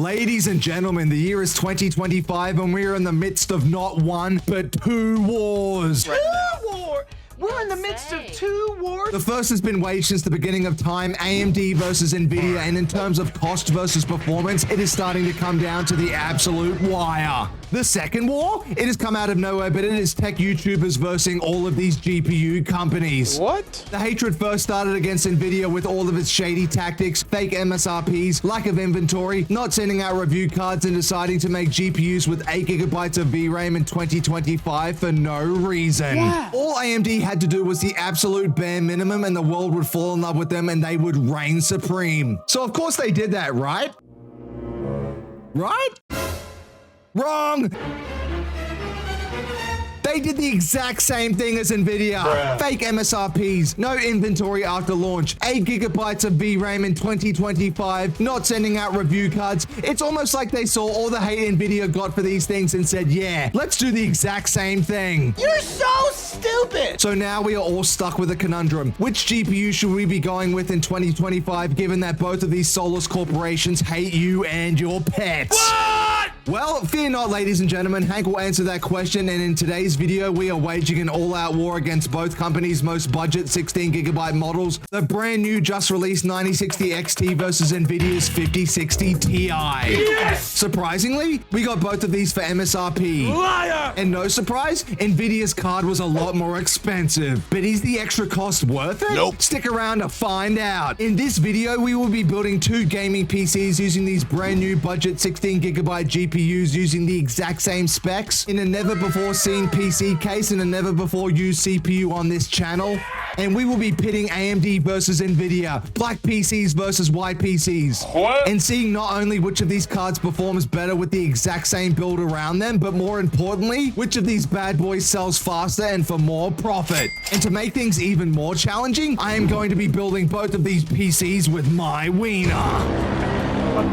Ladies and gentlemen, the year is 2025 and we're in the midst of not one, but two wars. We're in the midst of two wars. The first has been waged since the beginning of time, AMD versus Nvidia, and in terms of cost versus performance, it is starting to come down to the absolute wire. The second war? It has come out of nowhere, but it is tech YouTubers versing all of these GPU companies. What? The hatred first started against Nvidia with all of its shady tactics, fake MSRPs, lack of inventory, not sending out review cards, and deciding to make GPUs with 8 GB of VRAM in 2025 for no reason. Yeah. All AMD had to do was the absolute bare minimum and the world would fall in love with them and they would reign supreme. So of course they did that, right? Right? Wrong! They did the exact same thing as Nvidia. Bruh. Fake MSRPs, no inventory after launch, 8 GB of VRAM in 2025, not sending out review cards. It's almost like they saw all the hate Nvidia got for these things and said, yeah, let's do the exact same thing. You're so stupid. So now we are all stuck with a conundrum. Which GPU should we be going with in 2025, given that both of these soulless corporations hate you and your pets? What? Well, fear not, ladies and gentlemen. Hank will answer that question, and in today's video, we are waging an all-out war against both companies' most budget 16 GB models, the brand new just released 9060 XT versus Nvidia's 5060 Ti. Yes! Surprisingly, we got both of these for MSRP. Liar! And no surprise, Nvidia's card was a lot more expensive. But is the extra cost worth it? Nope. Stick around to find out. In this video, we will be building two gaming PCs using these brand new budget 16 GB GPUs using the exact same specs in a never before seen PC case and a never before used CPU on this channel. And we will be pitting AMD versus Nvidia, black PCs versus white PCs. What? And seeing not only which of these cards performs better with the exact same build around them, but more importantly, which of these bad boys sells faster and for more profit. And to make things even more challenging, I am going to be building both of these PCs with my wiener.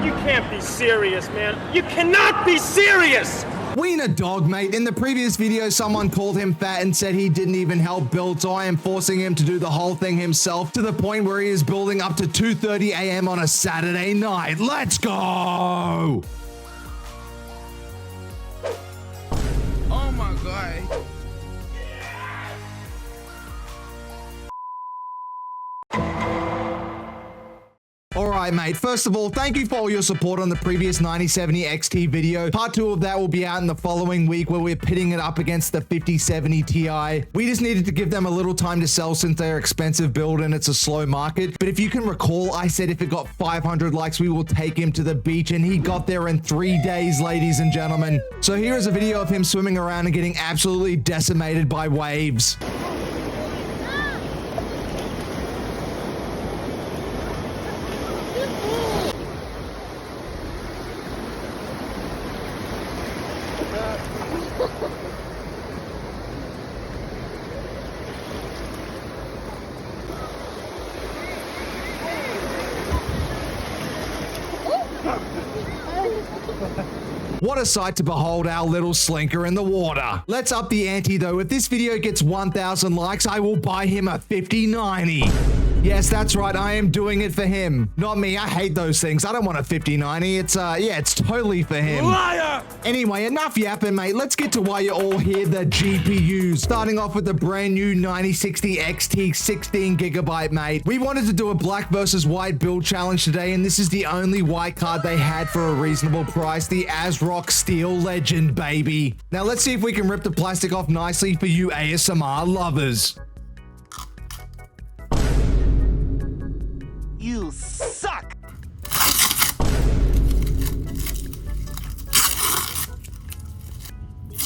You can't be serious, man. You cannot be serious! Wiener dog, mate. In the previous video, someone called him fat and said he didn't even help build, so I am forcing him to do the whole thing himself to the point where he is building up to 2:30 a.m. on a Saturday night. Let's go! Oh my god. Alright mate, first of all, thank you for all your support on the previous 9070 XT video. Part 2 of that will be out in the following week where we're pitting it up against the 5070 Ti. We just needed to give them a little time to sell since they're expensive build and it's a slow market. But if you can recall, I said if it got 500 likes, we will take him to the beach, and he got there in 3 days, ladies and gentlemen. So here is a video of him swimming around and getting absolutely decimated by waves. What a sight to behold, our little slinker in the water. Let's up the ante though. If this video gets 1,000 likes, I will buy him a 5090. Yes, that's right. I am doing it for him. Not me. I hate those things. I don't want a 5090. It's totally for him. Liar! Anyway, enough yapping, mate. Let's get to why you're all here, the GPUs. Starting off with the brand new 9060 XT 16 GB, mate. We wanted to do a black versus white build challenge today, and this is the only white card they had for a reasonable price, the ASRock Steel Legend, baby. Now let's see if we can rip the plastic off nicely for you ASMR lovers. You suck!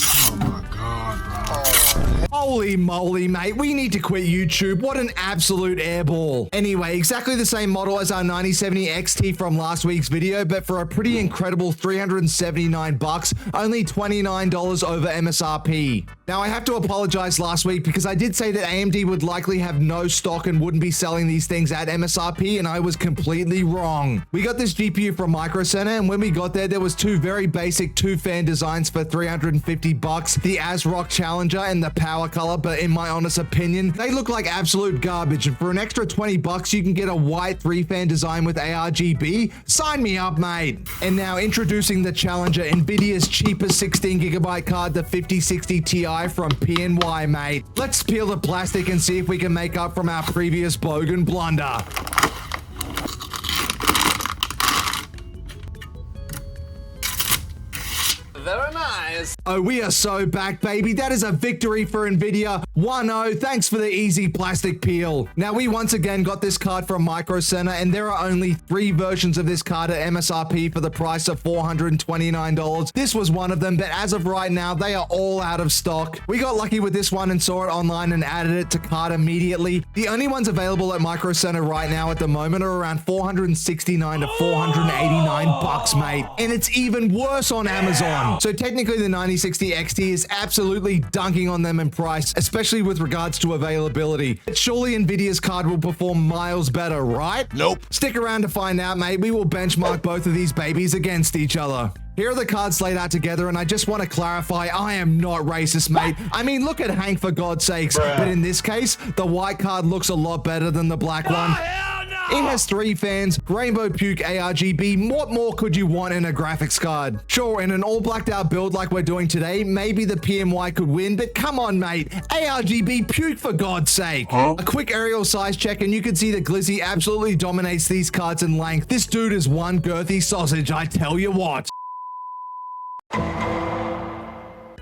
Oh my god, bro. Holy moly, mate. We need to quit YouTube. What an absolute airball. Anyway, exactly the same model as our 9070 XT from last week's video, but for a pretty incredible $379, only $29 over MSRP. Now, I have to apologize last week because I did say that AMD would likely have no stock and wouldn't be selling these things at MSRP, and I was completely wrong. We got this GPU from Micro Center, and when we got there was two very basic two-fan designs for $350, the ASRock Challenger and the Power Color, but in my honest opinion, they look like absolute garbage, and for an extra $20, you can get a white three-fan design with ARGB. Sign me up, mate. And now introducing the Challenger, Nvidia's cheapest 16GB card, the 5060 Ti from PNY, mate. Let's peel the plastic and see if we can make up from our previous bogan blunder. Very nice. Oh, we are so back, baby. That is a victory for Nvidia. 1-0. Thanks for the easy plastic peel. Now, we once again got this card from Micro Center, and there are only 3 versions of this card at MSRP for the price of $429. This was one of them, but as of right now, they are all out of stock. We got lucky with this one and saw it online and added it to cart immediately. The only ones available at Micro Center right now at the moment are around $469 to $489, mate. And it's even worse on Amazon. So technically the 9060 XT is absolutely dunking on them in price, especially with regards to availability. But surely Nvidia's card will perform miles better, right? Nope. Stick around to find out, mate. We will benchmark both of these babies against each other. Here are the cards laid out together, and I just want to clarify, I am not racist, mate. I mean, look at Hank, for God's sakes. But in this case, the white card looks a lot better than the black one. It has 3 fans, Rainbow Puke ARGB. What more could you want in a graphics card? Sure, in an all blacked out build like we're doing today, maybe the PMY could win, but come on, mate. ARGB Puke, for God's sake. A quick aerial size check, and you can see that Glizzy absolutely dominates these cards in length. This dude is one girthy sausage, I tell you what.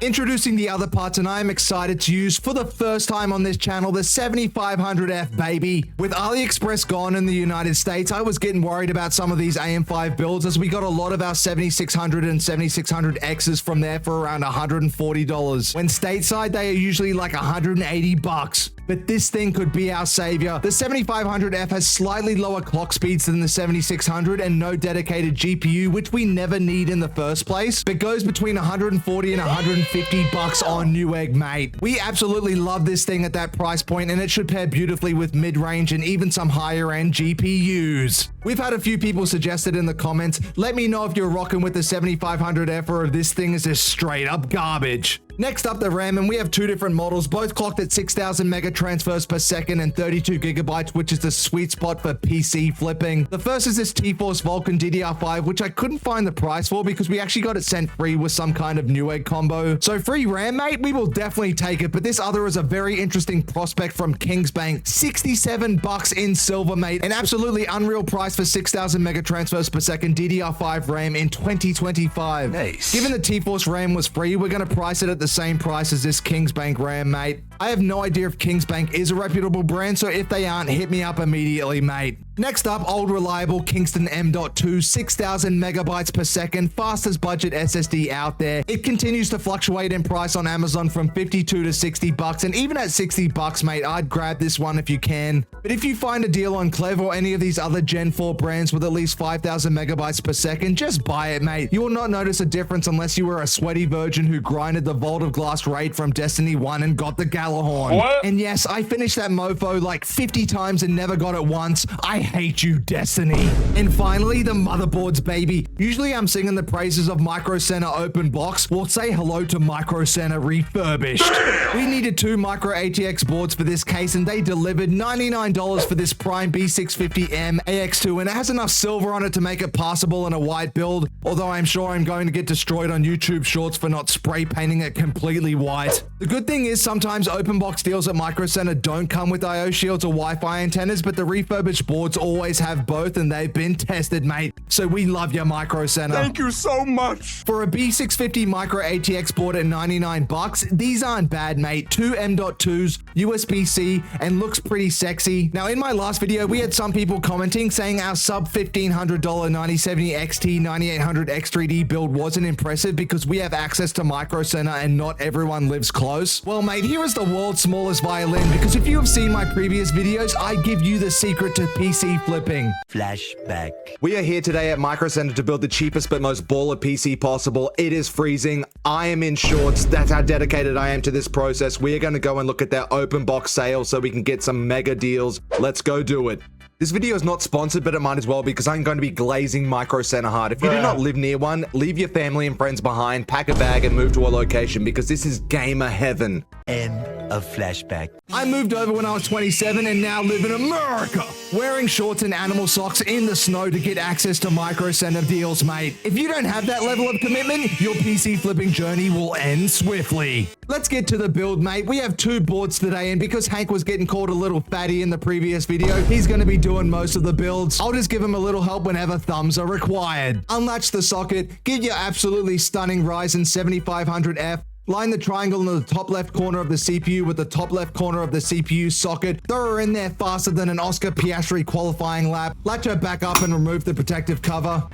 Introducing the other parts, and I am excited to use for the first time on this channel the 7500F, baby. With AliExpress gone in the United States, I was getting worried about some of these AM5 builds, as we got a lot of our 7600 and 7600Xs from there for around $140. When stateside, they are usually like $180. But this thing could be our savior. The 7500F has slightly lower clock speeds than the 7600 and no dedicated GPU, which we never need in the first place, but goes between $140 and $150 on Newegg, mate. We absolutely love this thing at that price point, and it should pair beautifully with mid-range and even some higher-end GPUs. We've had a few people suggest it in the comments. Let me know if you're rocking with the 7500F or if this thing is just straight up garbage. Next up, the RAM, and we have 2 different models, both clocked at 6,000 mega transfers per second and 32 gigabytes, which is the sweet spot for PC flipping. The first is this T-Force Vulcan DDR5, which I couldn't find the price for because we actually got it sent free with some kind of Newegg combo. So free RAM, mate, we will definitely take it, but this other is a very interesting prospect from Kingsbank. $67 in silver, mate. An absolutely unreal price for 6,000 mega transfers per second DDR5 RAM in 2025. Nice. Given the T-Force RAM was free, we're going to price it at the same price as this Kingsbank RAM, mate. I have no idea if Kingsbank is a reputable brand, so if they aren't, hit me up immediately, mate. Next up, old reliable Kingston M.2, 6,000 megabytes per second, fastest budget SSD out there. It continues to fluctuate in price on Amazon from $52 to $60, and even at $60, mate, I'd grab this one if you can. But if you find a deal on Clev or any of these other Gen 4 brands with at least 5,000 megabytes per second, just buy it, mate. You will not notice a difference unless you were a sweaty virgin who grinded the Vault of Glass raid from Destiny 1 and got the Galahorn. What? And yes, I finished that mofo like 50 times and never got it once. I hate you, Destiny. And finally, the motherboards, baby. Usually I'm singing the praises of Micro Center open box. Well, say hello to Micro Center refurbished. We needed 2 Micro ATX boards for this case, and they delivered $99 for this Prime B650M AX2, and it has enough silver on it to make it passable in a white build, although I'm sure I'm going to get destroyed on YouTube Shorts for not spray painting it completely white. The good thing is sometimes open box deals at Micro Center don't come with IO shields or Wi-Fi antennas, but the refurbished boards always have both, and they've been tested, mate. So we love your Micro Center. Thank you so much. For a B650 Micro ATX board at $99, these aren't bad, mate. 2 M.2s, USB-C, and looks pretty sexy. Now, in my last video, we had some people commenting saying our sub $1,500 9070 XT 9800 X3D build wasn't impressive because we have access to Micro Center and not everyone lives close. Well, mate, here is the the world's smallest violin because if you have seen my previous videos, I give you the secret to PC flipping. Flashback. We are here today at Micro Center to build the cheapest but most baller PC possible. It is freezing. I am in shorts. That's how dedicated I am to this process. We are going to go and look at their open box sale so we can get some mega deals. Let's go do it. This video is not sponsored, but it might as well because I'm going to be glazing Micro Center hard. If you do not live near one, leave your family and friends behind, pack a bag and move to a location because this is gamer heaven. End of flashback. I moved over when I was 27 and now live in America. Wearing shorts and animal socks in the snow to get access to Micro Center deals, mate. If you don't have that level of commitment, your PC flipping journey will end swiftly. Let's get to the build, mate. We have 2 boards today, and because Hank was getting called a little fatty in the previous video, he's going to be doing most of the builds. I'll just give him a little help whenever thumbs are required. Unlatch the socket, get your absolutely stunning Ryzen 7500F, line the triangle in the top left corner of the CPU with the top left corner of the CPU socket, throw her in there faster than an Oscar Piastri qualifying lap, latch her back up and remove the protective cover.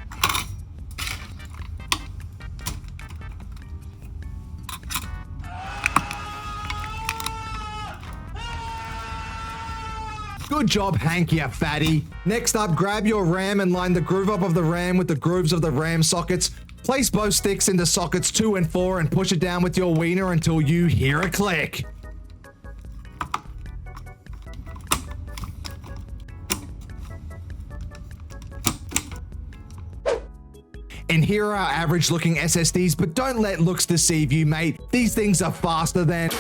Good job, Hank, you fatty. Next up, grab your RAM and line the groove up of the RAM with the grooves of the RAM sockets. Place both sticks into sockets 2 and 4 and push it down with your wiener until you hear a click. And here are our average looking SSDs, but don't let looks deceive you, mate. These things are faster than...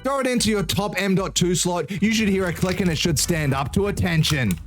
Throw it into your top M.2 slot. You should hear a click and it should stand up to attention.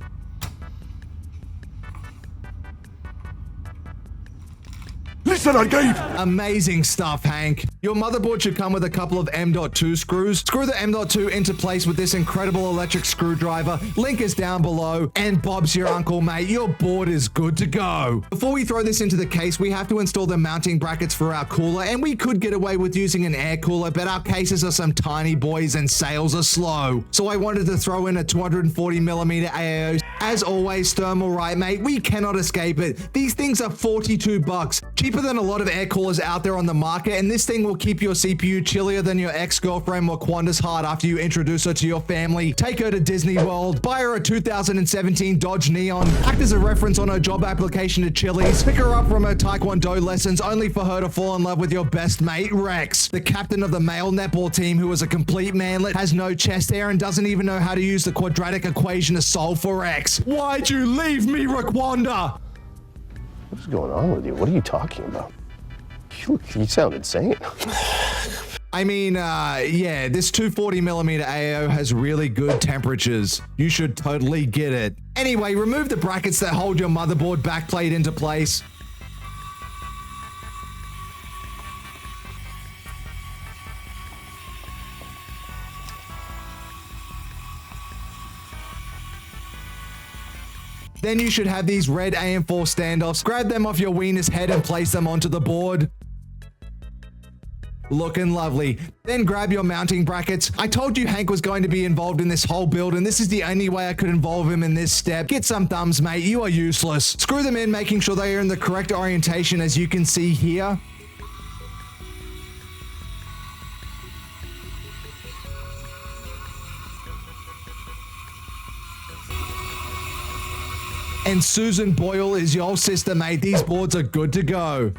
Listen, I gave. Amazing stuff, Hank. Your motherboard should come with a couple of M.2 screws. Screw the M.2 into place with this incredible electric screwdriver. Link is down below. And Bob's your uncle, mate. Your board is good to go. Before we throw this into the case, we have to install the mounting brackets for our cooler. And we could get away with using an air cooler, but our cases are some tiny boys and sales are slow. So I wanted to throw in a 240mm AAO. As always, Thermalright, mate, we cannot escape it. These things are $42. Cheaper than a lot of air coolers out there on the market, and this thing will keep your CPU chillier than your ex-girlfriend Wakanda's heart after you introduce her to your family. Take her to Disney World, buy her a 2017 Dodge Neon, act as a reference on her job application to Chili's, pick her up from her Taekwondo lessons only for her to fall in love with your best mate, Rex, the captain of the male netball team who is a complete manlet, has no chest hair, and doesn't even know how to use the quadratic equation to solve for X. Why'd you leave me, Wakanda? What's going on with you? What are you talking about? You sound insane. I mean, yeah, this 240mm AO has really good temperatures. You should totally get it. Anyway, remove the brackets that hold your motherboard backplate into place. Then you should have these red AM4 standoffs. Grab them off your wiener's head and place them onto the board. Looking lovely. Then grab your mounting brackets. I told you Hank was going to be involved in this whole build, and this is the only way I could involve him in this step. Get some thumbs, mate. You are useless. Screw them in, making sure they are in the correct orientation, as you can see here. And Susan Boyle is your sister, mate. These boards are good to go.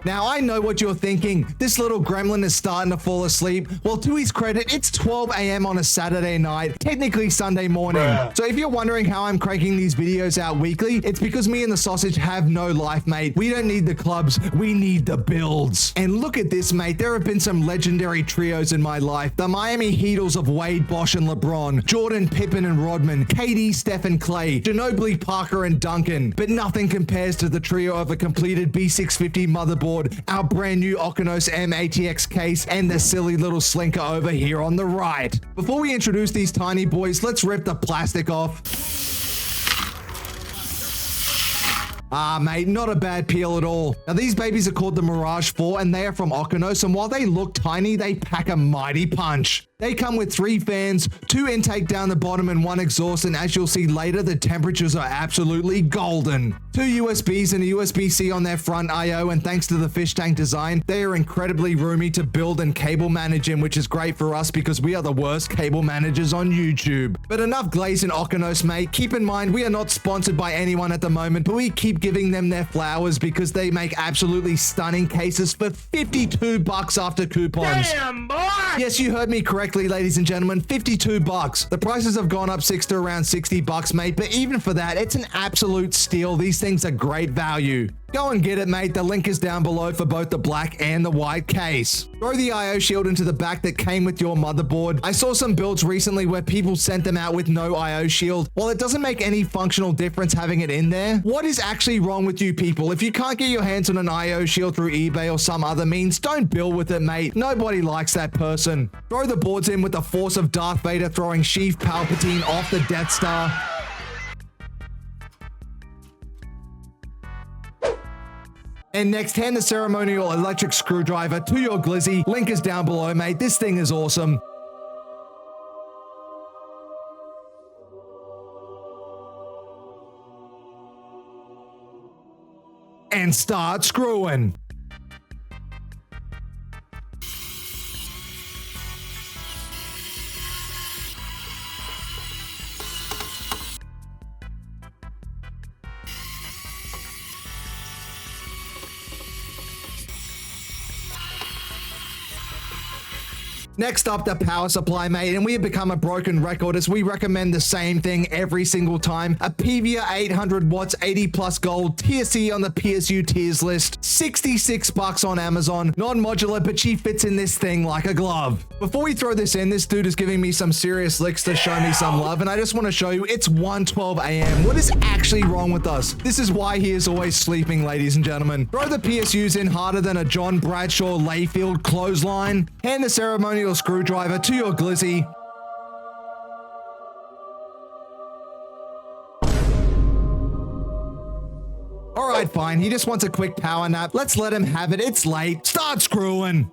Now, I know what you're thinking. This little gremlin is starting to fall asleep. Well, to his credit, it's 12 a.m. on a Saturday night, technically Sunday morning. So if you're wondering how I'm cranking these videos out weekly, it's because me and the sausage have no life, mate. We don't need the clubs, we need the builds. And look at this, mate. There have been some legendary trios in my life. The Miami Heatles of Wade, Bosch, and LeBron, Jordan, Pippen, and Rodman, KD, Steph, and Clay, Ginobili, Parker, and Duncan. But nothing compares to the trio of a completed B650 motherboard, our brand new Okinos mATX case, and the silly little slinker over here on the right. Before we introduce these tiny boys, let's rip the plastic off. Ah, mate, not a bad peel at all. Now, these babies are called the Mirage 4, and they are from Okinos, and while they look tiny, they pack a mighty punch. They come with 3 fans, 2 intake down the bottom, and 1 exhaust, and as you'll see later, the temperatures are absolutely golden. Two USBs and a USB-C on their front I/O, and thanks to the fish tank design, they are incredibly roomy to build and cable manage in, which is great for us because we are the worst cable managers on YouTube. But enough glaze and Okinos, mate. Keep in mind, we are not sponsored by anyone at the moment, but we keep giving them their flowers because they make absolutely stunning cases for $52 after coupons. Damn, boy! Yes, you heard me correctly, ladies and gentlemen, $52. The prices have gone up to around $60, mate, but even for that, it's an absolute steal. These things are great value. Go and get it, mate. The link is down below for both the black and the white case. Throw the I/O shield into the back that came with your motherboard. I saw some builds recently where people sent them out with no I/O shield. While it doesn't make any functional difference having it in there, what is actually wrong with you people? If you can't get your hands on an I/O shield through eBay or some other means, don't build with it, mate. Nobody likes that person. Throw the boards in with the force of Darth Vader throwing Sheev Palpatine off the Death Star. And next, hand the ceremonial electric screwdriver to your glizzy. Link is down below, mate. This thing is awesome. And start screwing. Next up, the power supply, mate, and we have become a broken record as we recommend the same thing every single time. A PVA 800 watts, 80 plus gold, tier C on the PSU tiers list, $66 on Amazon, non-modular, but she fits in this thing like a glove. Before we throw this in, this dude is giving me some serious licks to show me some love, and I just want to show you it's 1:12 a.m. What is actually wrong with us? This is why he is always sleeping, ladies and gentlemen. Throw the PSUs in harder than a John Bradshaw Layfield clothesline. Hand the ceremonial screwdriver to your glizzy. Alright, fine. He just wants a quick power nap. Let's let him have it. It's late. Start screwing.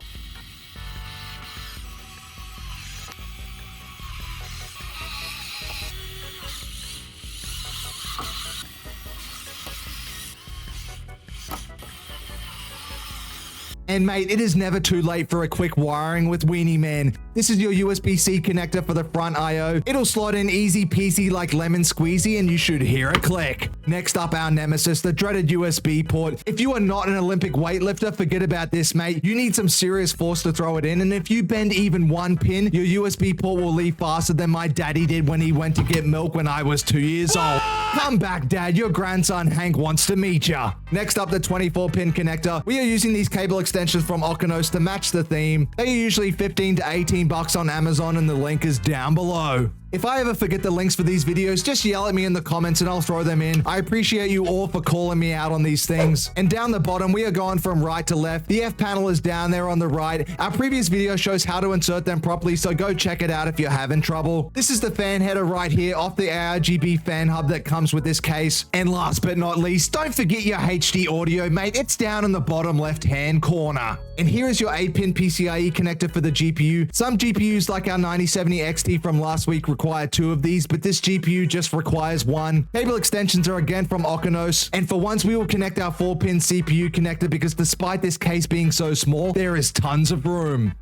And mate, it is never too late for a quick wiring with Weenie Man. This is your USB-C connector for the front I/O. It'll slot in easy peasy like lemon squeezy and you should hear it click. Next up, our nemesis, the dreaded USB port. If you are not an Olympic weightlifter, forget about this, mate. You need some serious force to throw it in, and if you bend even one pin, your USB port will leave faster than my daddy did when he went to get milk when I was 2 years old. Come back, Dad. Your grandson Hank wants to meet ya. Next up, the 24-pin connector. We are using these cable extensions from Okinos to match the theme. They are usually $15 to $18 on Amazon, and the link is down below. If I ever forget the links for these videos, just yell at me in the comments and I'll throw them in. I appreciate you all for calling me out on these things. And down the bottom, we are going from right to left. The F panel is down there on the right. Our previous video shows how to insert them properly, so go check it out if you're having trouble. This is the fan header right here off the ARGB fan hub that comes with this case. And last but not least, don't forget your HD audio, mate. It's down in the bottom left-hand corner. And here is your 8-pin PCIe connector for the GPU. Some GPUs like our 9070 XT from last week require 2 of these, but this GPU just requires 1. Cable extensions are again from Okinos, and for once we will connect our 4-pin CPU connector because despite this case being so small, there is tons of room.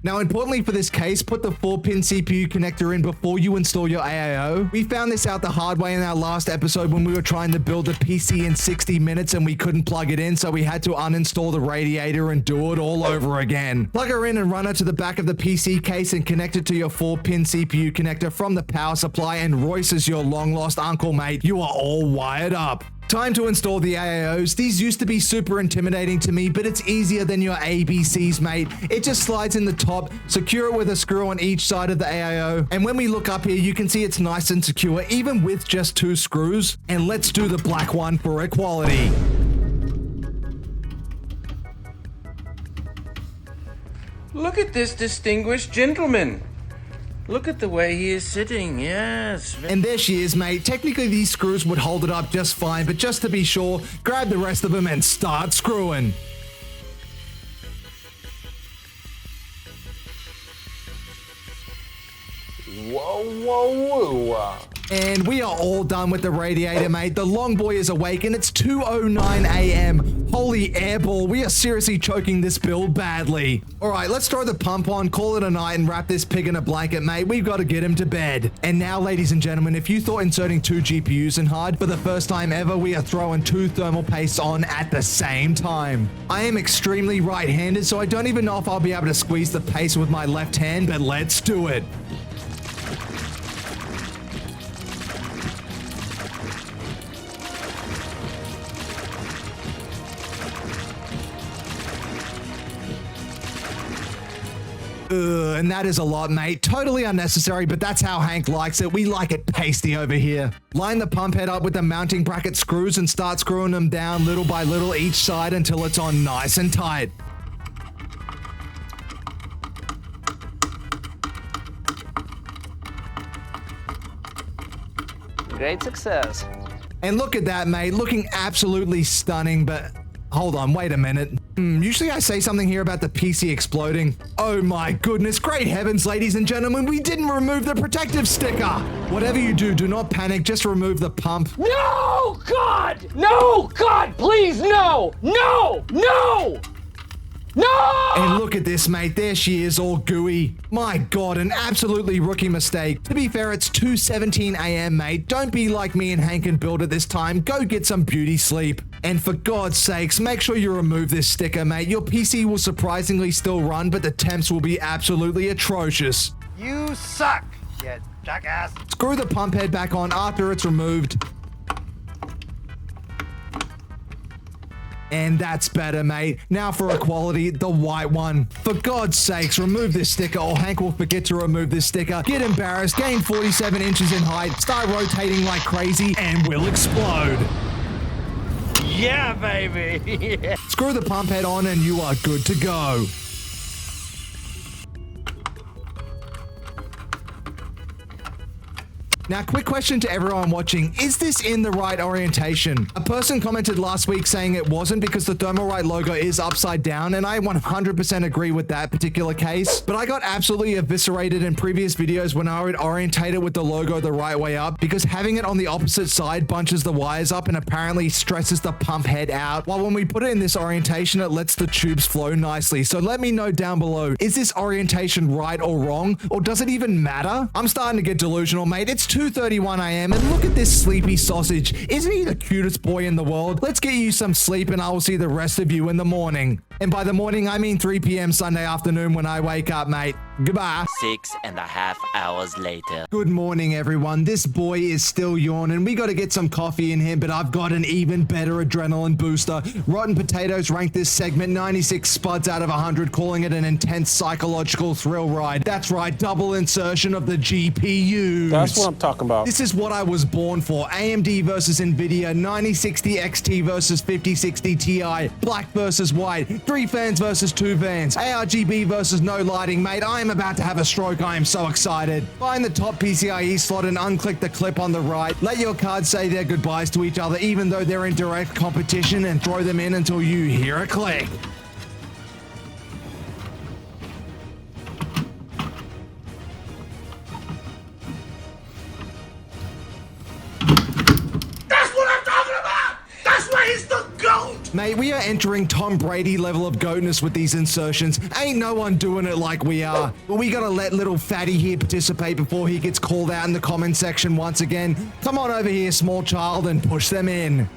Now, importantly for this case, put the 4-pin CPU connector in before you install your AIO. We found this out the hard way in our last episode when we were trying to build a PC in 60 minutes and we couldn't plug it in, so we had to uninstall the radiator and do it all over again. Plug her in and run her to the back of the PC case and connect it to your 4-pin CPU connector from the power supply, and Royce is your long-lost uncle, mate. You are all wired up. Time to install the AIOs. These used to be super intimidating to me, but it's easier than your ABCs, mate. It just slides in the top, secure it with a screw on each side of the AIO, and when we look up here, you can see it's nice and secure, even with just 2 screws. And let's do the black one for equality. Look at this distinguished gentleman. Look at the way he is sitting, yes. And there she is, mate. Technically, these screws would hold it up just fine, but just to be sure, grab the rest of them and start screwing. Whoa, whoa, whoa. And we are all done with the radiator, mate. The long boy is awake and it's 2:09 a.m. Holy airball, we are seriously choking this build badly. All right, let's throw the pump on, call it a night, and wrap this pig in a blanket, mate. We've got to get him to bed. And now, ladies and gentlemen, if you thought inserting 2 GPUs in hard, for the first time ever, we are throwing 2 thermal pastes on at the same time. I am extremely right-handed, so I don't even know if I'll be able to squeeze the paste with my left hand, but let's do it. And that is a lot, mate. Totally unnecessary, but that's how Hank likes it. We like it pasty over here. Line the pump head up with the mounting bracket screws and start screwing them down little by little each side until it's on nice and tight. Great success. And look at that, mate. Looking absolutely stunning, but hold on, wait a minute. Usually I say something here about the PC exploding. Oh my goodness, great heavens, ladies and gentlemen, we didn't remove the protective sticker. Whatever you do, do not panic, just remove the pump. No, God! No, God, please, no! No! No! No! And look at this, mate. There she is, all gooey. My God, an absolutely rookie mistake. To be fair, it's 2:17 a.m., mate. Don't be like me and Hank and build at this time. Go get some beauty sleep. And for God's sakes, make sure you remove this sticker, mate. Your PC will surprisingly still run, but the temps will be absolutely atrocious. You suck, you jackass. Screw the pump head back on after it's removed. And that's better, mate. Now for equality, the white one. For God's sakes, remove this sticker or Hank will forget to remove this sticker. Get embarrassed, gain 47 inches in height, start rotating like crazy, and will explode. Yeah, baby. Yeah. Screw the pump head on and you are good to go. Now, quick question to everyone watching. Is this in the right orientation? A person commented last week saying it wasn't because the Thermalright logo is upside down, and I 100% agree with that particular case. But I got absolutely eviscerated in previous videos when I would orientate it with the logo the right way up, because having it on the opposite side bunches the wires up and apparently stresses the pump head out. While when we put it in this orientation, it lets the tubes flow nicely. So let me know down below, is this orientation right or wrong? Or does it even matter? I'm starting to get delusional, mate. It's 2:31 a.m. and look at this sleepy sausage. Isn't he the cutest boy in the world? Let's get you some sleep and I will see the rest of you in the morning. And by the morning, I mean 3 p.m. Sunday afternoon when I wake up, mate. Goodbye. 6.5 hours later. Good morning, everyone. This boy is still yawning. We got to get some coffee in him, but I've got an even better adrenaline booster. Rotten Potatoes ranked this segment 96 spuds out of 100, calling it an intense psychological thrill ride. That's right, double insertion of the GPUs. That's what I'm talking about. This is what I was born for. AMD versus Nvidia, 9060 XT versus 5060 Ti, black versus white, 3 fans versus 2 fans, ARGB versus no lighting, mate. I am about to have a stroke. I am so excited. Find the top PCIe slot and unclick the clip on the right. Let your cards say their goodbyes to each other even though they're in direct competition and throw them in until you hear a click. Mate, we are entering Tom Brady level of goatness with these insertions. Ain't no one doing it like we are. But we gotta let little fatty here participate before he gets called out in the comment section once again. Come on over here, small child, and push them in.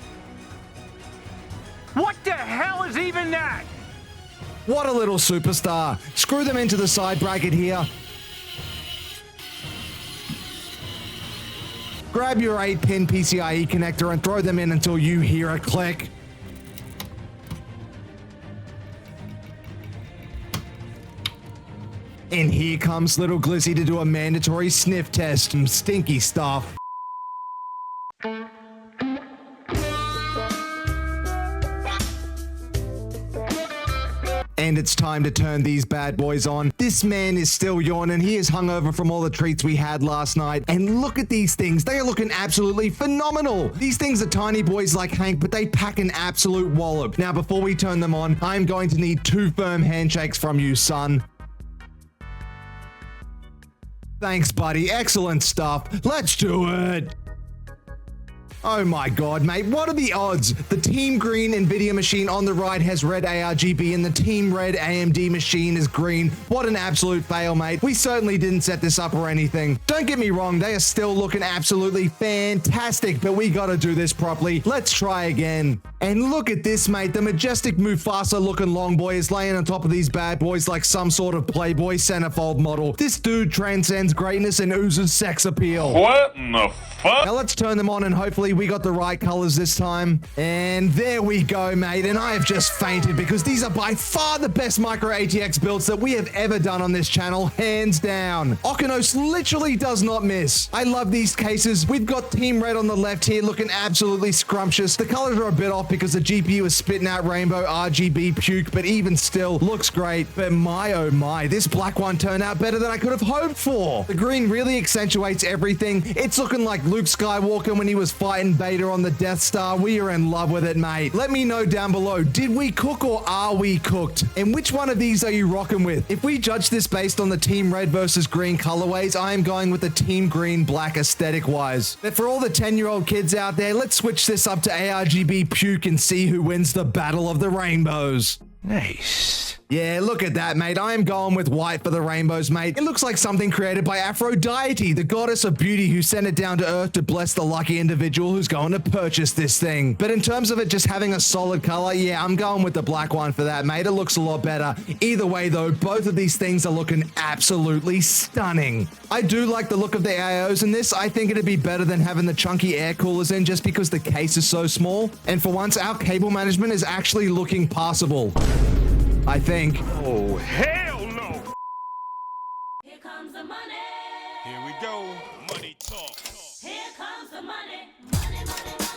What the hell is even that? What a little superstar. Screw them into the side bracket here. Grab your 8-pin PCIe connector and throw them in until you hear a click. And here comes little Glizzy to do a mandatory sniff test. Some stinky stuff. And it's time to turn these bad boys on. This man is still yawning. He is hungover from all the treats we had last night. And look at these things. They are looking absolutely phenomenal. These things are tiny boys like Hank, but they pack an absolute wallop. Now, before we turn them on, I'm going to need 2 firm handshakes from you, son. Thanks, buddy. Excellent stuff. Let's do it. Oh my god, mate, what are the odds? The Team Green Nvidia machine on the right has red ARGB and the Team Red AMD machine is green. What an absolute fail, mate. We certainly didn't set this up or anything. Don't get me wrong, they are still looking absolutely fantastic, but we gotta do this properly. Let's try again. And look at this, mate. The majestic Mufasa looking long boy is laying on top of these bad boys like some sort of Playboy centerfold model. This dude transcends greatness and oozes sex appeal. What in the fuck? Now let's turn them on and hopefully we got the right colors this time. And there we go, mate. And I have just fainted because these are by far the best micro ATX builds that we have ever done on this channel, hands down. Okinos literally does not miss. I love these cases. We've got Team Red on the left here looking absolutely scrumptious. The colors are a bit off because the GPU is spitting out rainbow RGB puke, but even still looks great. But my oh my, this black one turned out better than I could have hoped for. The green really accentuates everything. It's looking like Luke Skywalker when he was fighting Vader on the Death Star. We are in love with it, mate. Let me know down below, did we cook or are we cooked? And which one of these are you rocking with? If we judge this based on the Team Red versus Green colorways, I am going with the Team Green black aesthetic wise. But for all the 10-year-old kids out there, let's switch this up to ARGB puke and see who wins the Battle of the Rainbows. Nice. Yeah, look at that, mate. I am going with white for the rainbows, mate. It looks like something created by Aphrodite, the goddess of beauty who sent it down to earth to bless the lucky individual who's going to purchase this thing. But in terms of it just having a solid color, yeah, I'm going with the black one for that, mate. It looks a lot better. Either way, though, both of these things are looking absolutely stunning. I do like the look of the AIOs in this. I think it'd be better than having the chunky air coolers in just because the case is so small. And for once, our cable management is actually looking passable. I think. Oh, hell no! Here comes the money. Here we go. Money talk. Here comes the money. Money, money,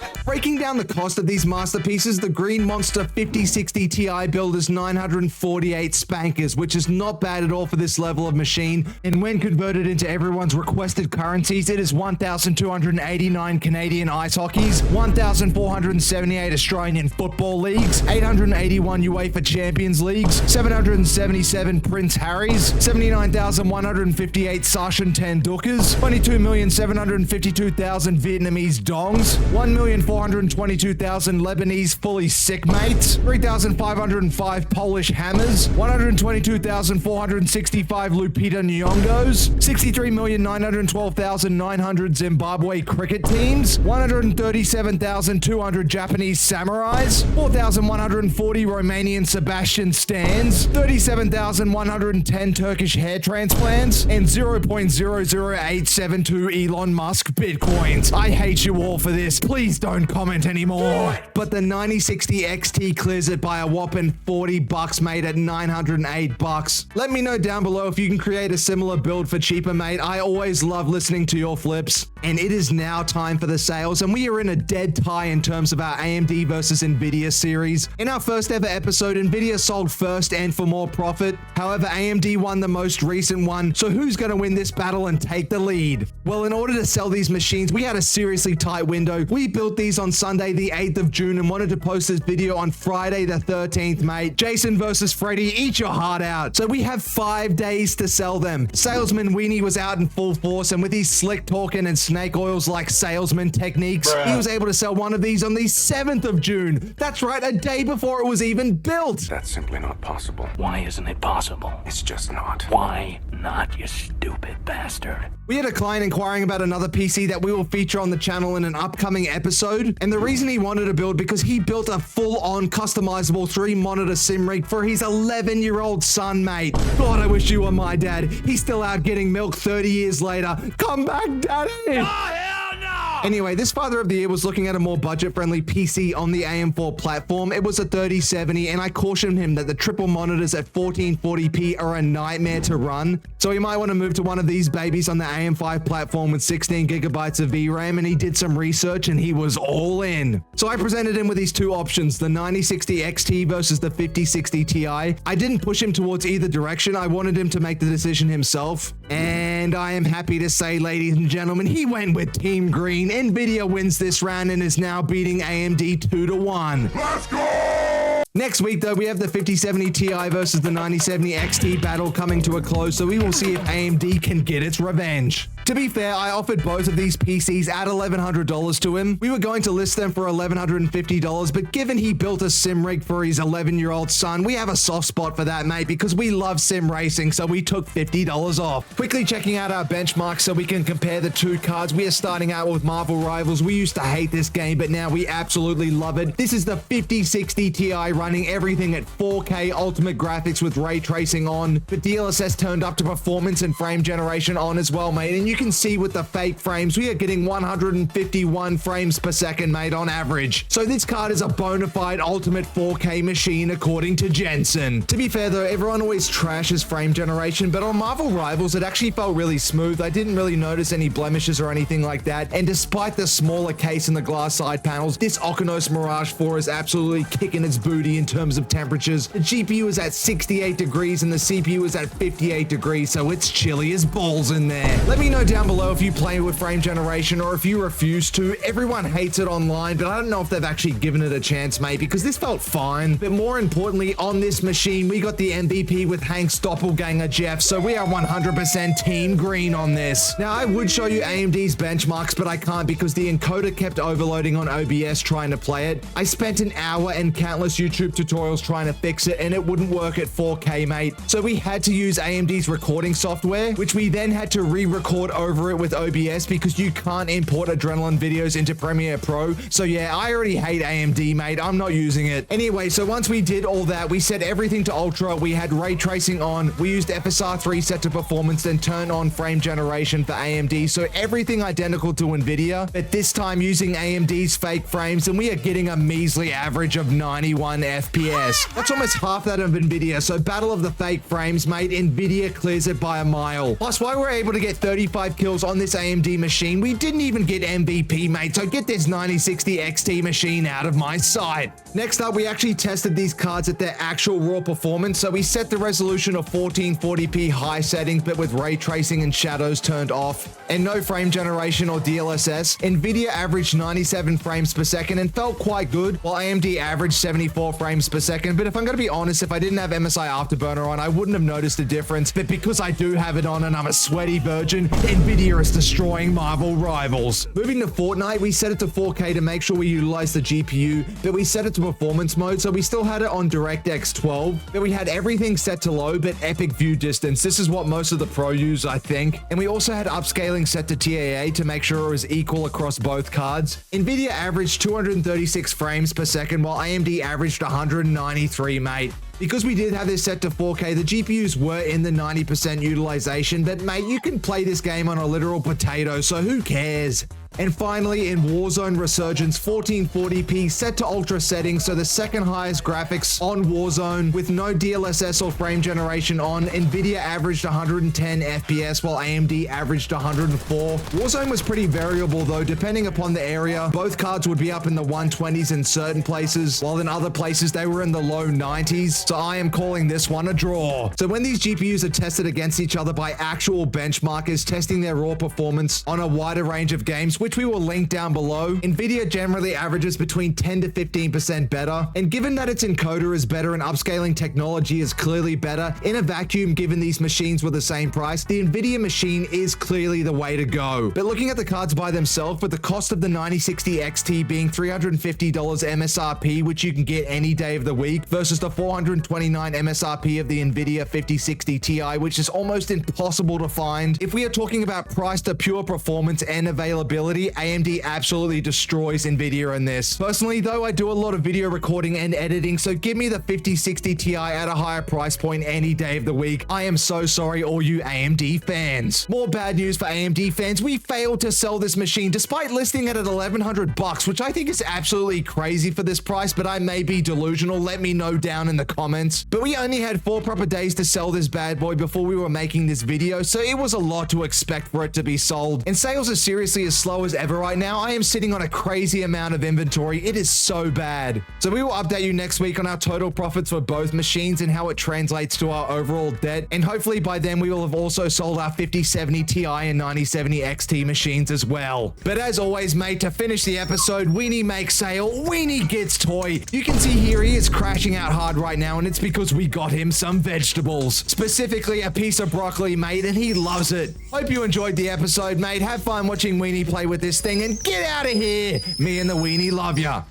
money. Breaking down the cost of these masterpieces, the Green Monster 5060 Ti build is 948 spankers, which is not bad at all for this level of machine. And when converted into everyone's requested currencies, it is 1,289 Canadian ice hockeys, 1,478 Australian football leagues, 881 UEFA Champions Leagues, 777 Prince Harrys, 79,158 Sachin Tendulkars, 22,752,000 Vietnamese dongs, 1,422,000 Lebanese fully sick mates, 3,505 Polish hammers, 122,465 Lupita Nyong'os, 63,912,900 Zimbabwe cricket teams, 137,200 Japanese samurais, 4,140 Romanian Sebastian Stans, 37,110 Turkish hair transplants, and 0.00872 Elon Musk bitcoins. I hate you all for this. Please don't comment anymore. But the 9060 XT clears it by a whopping $40, mate, at $908. Let me know down below if you can create a similar build for cheaper, mate. I always love listening to your flips. And it is now time for the sales, and we are in a dead tie in terms of our AMD versus Nvidia series. In our first ever episode, Nvidia sold first and for more profit. However, AMD won the most recent one, so who's going to win this battle and take the lead? Well, in order to sell these machines, we had a seriously tight window. We built these on Sunday the 8th of June and wanted to post this video on Friday the 13th, mate. Jason versus Freddy, eat your heart out. So we have 5 days to sell them. Salesman Weenie was out in full force, and with his slick talking and snake oils like salesman techniques, he was able to sell one of these on the 7th of June. That's right, a day before it was even built. That's simply not possible. Why isn't it possible? It's just not. Why not, you stupid bastard? We had a client inquiring about another PC that we will feature on the channel in an upcoming episode, and the reason he wanted to build because he built a full-on customizable 3-monitor sim rig for his 11-year-old son, mate. God, I wish you were my dad. He's still out getting milk 30 years later. Come back, daddy! Oh, hell no! Anyway, this father of the year was looking at a more budget-friendly PC on the AM4 platform. It was a 3070, and I cautioned him that the triple monitors at 1440p are a nightmare to run. So he might want to move to one of these babies on the AM5 platform with 16 gigabytes of VRAM, and he did some research and he was all in. So I presented him with these two options, the 9060 XT versus the 5060 Ti. I didn't push him towards either direction. I wanted him to make the decision himself. And I am happy to say, ladies and gentlemen, he went with Team Green. Nvidia wins this round and is now beating AMD 2-1. Let's go! Next week, though, we have the 5070 Ti versus the 9070 XT battle coming to a close, so we will see if AMD can get its revenge. To be fair, I offered both of these PCs at $1,100 to him. We were going to list them for $1,150, but given he built a sim rig for his 11-year-old son, we have a soft spot for that, mate, because we love sim racing, so we took $50 off. Quickly checking out our benchmarks so we can compare the two cards. We are starting out with Marvel Rivals. We used to hate this game, but now we absolutely love it. This is the 5060 Ti running everything at 4K ultimate graphics with ray tracing on, but DLSS turned up to performance and frame generation on as well, mate, and you can see with the fake frames, we are getting 151 frames per second, mate, on average. So this card is a bona fide ultimate 4K machine according to Jensen. To be fair though, everyone always trashes frame generation, but on Marvel Rivals, it actually felt really smooth. I didn't really notice any blemishes or anything like that, and despite the smaller case and the glass side panels, this Okinos Mirage 4 is absolutely kicking its booty in terms of temperatures. The GPU is at 68 degrees and the CPU is at 58 degrees, so it's chilly as balls in there. Let me know down below if you play with frame generation or if you refuse to. Everyone hates it online, but I don't know if they've actually given it a chance, mate, because this felt fine. But more importantly, on this machine, we got the MVP with Hank's doppelganger, Jeff, so we are 100% team green on this. Now, I would show you AMD's benchmarks, but I can't because the encoder kept overloading on OBS trying to play it. I spent an hour and countless YouTube tutorials trying to fix it, and it wouldn't work at 4K, mate. So we had to use AMD's recording software, which we then had to re-record over it with OBS because you can't import Adrenaline videos into Premiere Pro. So yeah, I already hate AMD, mate. I'm not using it. Anyway, so once we did all that, we set everything to ultra, we had ray tracing on, we used FSR 3 set to performance, then turn on frame generation for AMD. So everything identical to Nvidia, but this time using AMD's fake frames, and we are getting a measly average of 91 FPS. That's almost half that of Nvidia, so battle of the fake frames, mate. Nvidia clears it by a mile. Plus, while we're able to get 35 kills on this AMD machine, we didn't even get MVP, mate, so get this 9060 XT machine out of my sight. Next up, we actually tested these cards at their actual raw performance, so we set the resolution of 1440p high settings, but with ray tracing and shadows turned off, and no frame generation or DLSS. Nvidia averaged 97 frames per second and felt quite good, while AMD averaged 74 frames per second. But if I'm going to be honest, if I didn't have MSI Afterburner on, I wouldn't have noticed a difference. But because I do have it on and I'm a sweaty virgin, Nvidia is destroying Marvel Rivals. Moving to Fortnite, we set it to 4K to make sure we utilize the GPU, but we set it to performance mode, so we still had it on DirectX 12, but we had everything set to low, but epic view distance. This is what most of the pro use, I think. And we also had upscaling set to TAA to make sure it was equal across both cards. Nvidia averaged 236 frames per second, while AMD averaged 193, mate. Because we did have this set to 4K, the GPUs were in the 90% utilization, but mate, you can play this game on a literal potato, so who cares? And finally, in Warzone Resurgence, 1440p set to ultra settings, so the second highest graphics on Warzone with no DLSS or frame generation on. Nvidia averaged 110 FPS while AMD averaged 104. Warzone was pretty variable though, depending upon the area. Both cards would be up in the 120s in certain places, while in other places they were in the low 90s. So I am calling this one a draw. So when these GPUs are tested against each other by actual benchmarkers testing their raw performance on a wider range of games, which we will link down below, Nvidia generally averages between 10 to 15% better. And given that its encoder is better and upscaling technology is clearly better, in a vacuum, given these machines were the same price, the Nvidia machine is clearly the way to go. But looking at the cards by themselves, with the cost of the 9060 XT being $350 MSRP, which you can get any day of the week, versus the $429 MSRP of the Nvidia 5060 Ti, which is almost impossible to find. If we are talking about price to pure performance and availability, AMD absolutely destroys Nvidia in this. Personally though, I do a lot of video recording and editing, so give me the 5060 Ti at a higher price point any day of the week. I am so sorry, all you AMD fans. More bad news for AMD fans. We failed to sell this machine despite listing it at $1,100, which I think is absolutely crazy for this price, but I may be delusional. Let me know down in the comments. But we only had 4 proper days to sell this bad boy before we were making this video, so it was a lot to expect for it to be sold. And sales are seriously as slow as ever right now. I am sitting on a crazy amount of inventory. It is so bad. So we will update you next week on our total profits for both machines and how it translates to our overall debt. And hopefully by then we will have also sold our 5070 Ti and 9070 XT machines as well. But as always, mate, to finish the episode, Weenie makes sale, Weenie gets toy. You can see here he is crashing out hard right now, and it's because we got him some vegetables. Specifically a piece of broccoli, mate, and he loves it. Hope you enjoyed the episode, mate. Have fun watching Weenie play with this thing, and get out of here. Me and the Weenie love ya.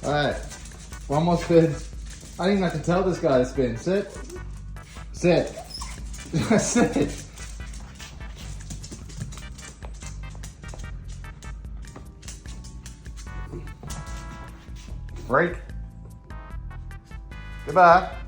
Alright, one more spin. I think I can tell this guy to spin. Sit. Sit. Sit. Break. Goodbye.